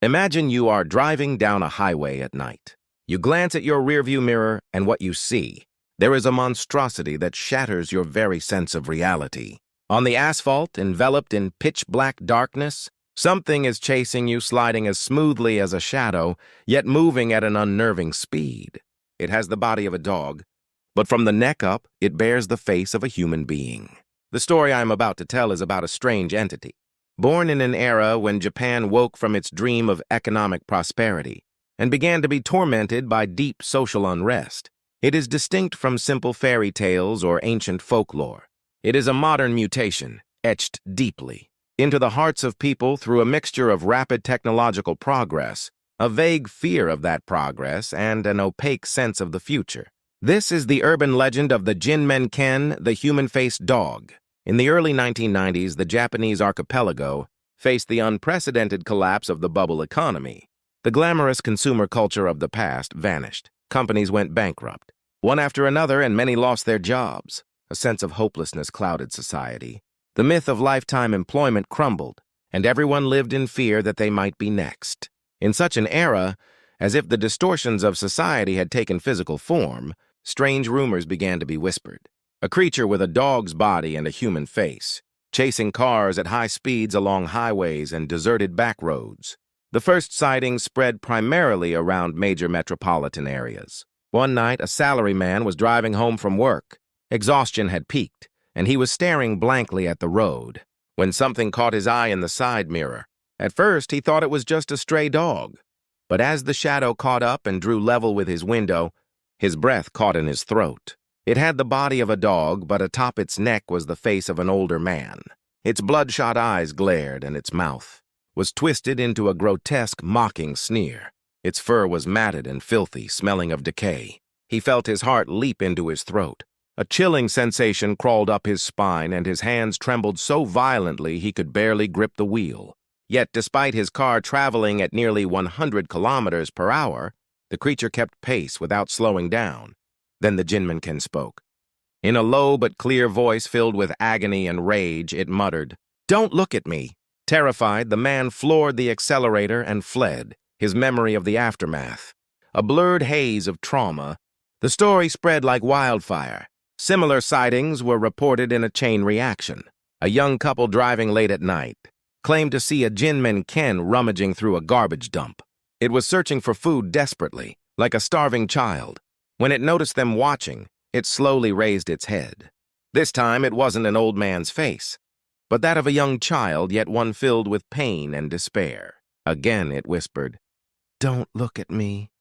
Imagine you are driving down a highway at night. You glance at your rearview mirror, and what you see, there is a monstrosity that shatters your very sense of reality. On the asphalt, enveloped in pitch-black darkness, something is chasing you, sliding as smoothly as a shadow, yet moving at an unnerving speed. It has the body of a dog, but from the neck up, it bears the face of a human being. The story I am about to tell is about a strange entity. Born in an era when Japan woke from its dream of economic prosperity and began to be tormented by deep social unrest, it is distinct from simple fairy tales or ancient folklore. It is a modern mutation, etched deeply into the hearts of people through a mixture of rapid technological progress, a vague fear of that progress, and an opaque sense of the future. This is the urban legend of the Jinmen-ken, the human-faced dog. In the early 1990s, the Japanese archipelago faced the unprecedented collapse of the bubble economy. The glamorous consumer culture of the past vanished. Companies went bankrupt, one after another, and many lost their jobs. A sense of hopelessness clouded society. The myth of lifetime employment crumbled, and everyone lived in fear that they might be next. In such an era, as if the distortions of society had taken physical form, strange rumors began to be whispered. A creature with a dog's body and a human face, chasing cars at high speeds along highways and deserted back roads. The first sightings spread primarily around major metropolitan areas. One night, a salaryman was driving home from work. Exhaustion had peaked, and he was staring blankly at the road when something caught his eye in the side mirror. At first, he thought it was just a stray dog, but as the shadow caught up and drew level with his window, his breath caught in his throat. It had the body of a dog, but atop its neck was the face of an older man. Its bloodshot eyes glared, and its mouth was twisted into a grotesque, mocking sneer. Its fur was matted and filthy, smelling of decay. He felt his heart leap into his throat. A chilling sensation crawled up his spine, and his hands trembled so violently he could barely grip the wheel. Yet, despite his car traveling at nearly 100 kilometers per hour, the creature kept pace without slowing down. Then the Jinmen-ken spoke. In a low but clear voice filled with agony and rage, it muttered, "Don't look at me." Terrified, the man floored the accelerator and fled, his memory of the aftermath. A blurred haze of trauma. The story spread like wildfire. Similar sightings were reported in a chain reaction. A young couple driving late at night claimed to see a Jinmen-ken rummaging through a garbage dump. It was searching for food desperately, like a starving child. When it noticed them watching, it slowly raised its head. This time it wasn't an old man's face, but that of a young child, yet one filled with pain and despair. Again it whispered, "Don't look at me,"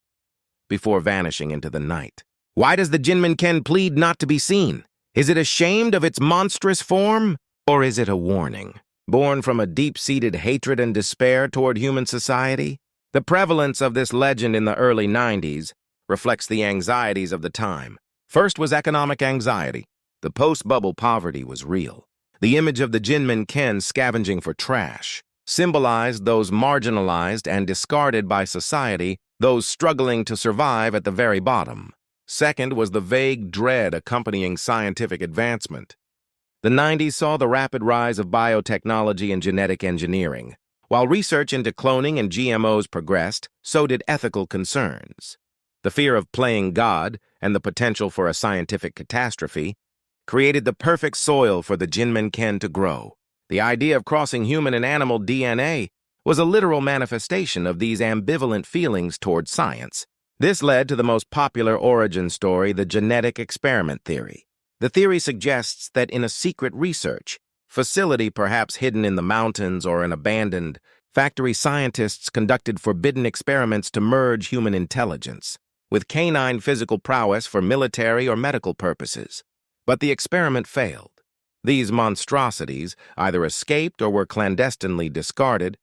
before vanishing into the night. Why does the Jinmen-ken plead not to be seen? Is it ashamed of its monstrous form? Or is it a warning, born from a deep-seated hatred and despair toward human society? The prevalence of this legend in the early 90s reflects the anxieties of the time. First was economic anxiety. The post-bubble poverty was real. The image of the Jinmen-ken scavenging for trash symbolized those marginalized and discarded by society, those struggling to survive at the very bottom. Second was the vague dread accompanying scientific advancement. The 90s saw the rapid rise of biotechnology and genetic engineering. While research into cloning and GMOs progressed, so did ethical concerns. The fear of playing God and the potential for a scientific catastrophe created the perfect soil for the Jinmen-ken to grow. The idea of crossing human and animal DNA was a literal manifestation of these ambivalent feelings toward science. This led to the most popular origin story, the genetic experiment theory. The theory suggests that in a secret research facility, perhaps hidden in the mountains or an abandoned factory, scientists conducted forbidden experiments to merge human intelligence with canine physical prowess for military or medical purposes. But the experiment failed. These monstrosities either escaped or were clandestinely discarded,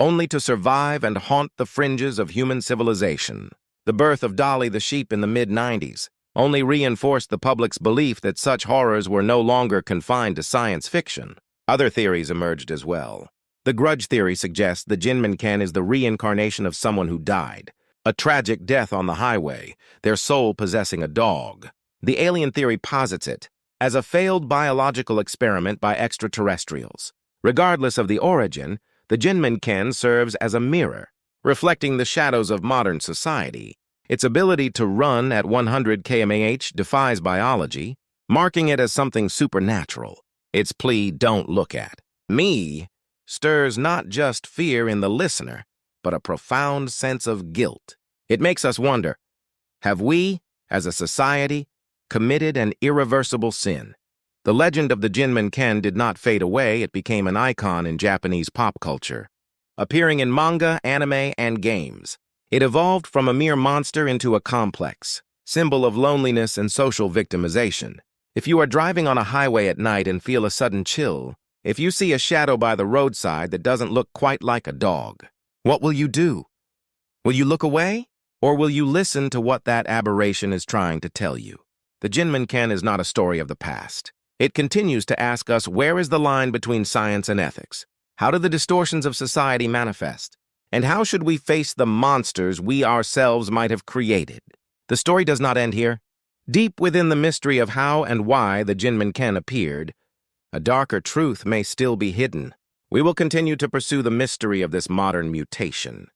only to survive and haunt the fringes of human civilization. The birth of Dolly the sheep in the mid-90s only reinforced the public's belief that such horrors were no longer confined to science fiction. Other theories emerged as well. The grudge theory suggests the Jinmen-ken is the reincarnation of someone who died, a tragic death on the highway, their soul possessing a dog. The alien theory posits it as a failed biological experiment by extraterrestrials. Regardless of the origin, the Jinmen-ken serves as a mirror, reflecting the shadows of modern society. Its ability to run at 100 km/h defies biology, marking it as something supernatural. Its plea, "Don't look at me," stirs not just fear in the listener, but a profound sense of guilt. It makes us wonder, have we, as a society, committed an irreversible sin? The legend of the Jinmen Ken did not fade away. It became an icon in Japanese pop culture. Appearing in manga, anime, and games, it evolved from a mere monster into a complex symbol of loneliness and social victimization. If you are driving on a highway at night and feel a sudden chill, if you see a shadow by the roadside that doesn't look quite like a dog, what will you do? Will you look away? Or will you listen to what that aberration is trying to tell you? The Jinmen Ken is not a story of the past. It continues to ask us, where is the line between science and ethics? How do the distortions of society manifest? And how should we face the monsters we ourselves might have created? The story does not end here. Deep within the mystery of how and why the Jinmen Ken appeared, a darker truth may still be hidden. We will continue to pursue the mystery of this modern mutation,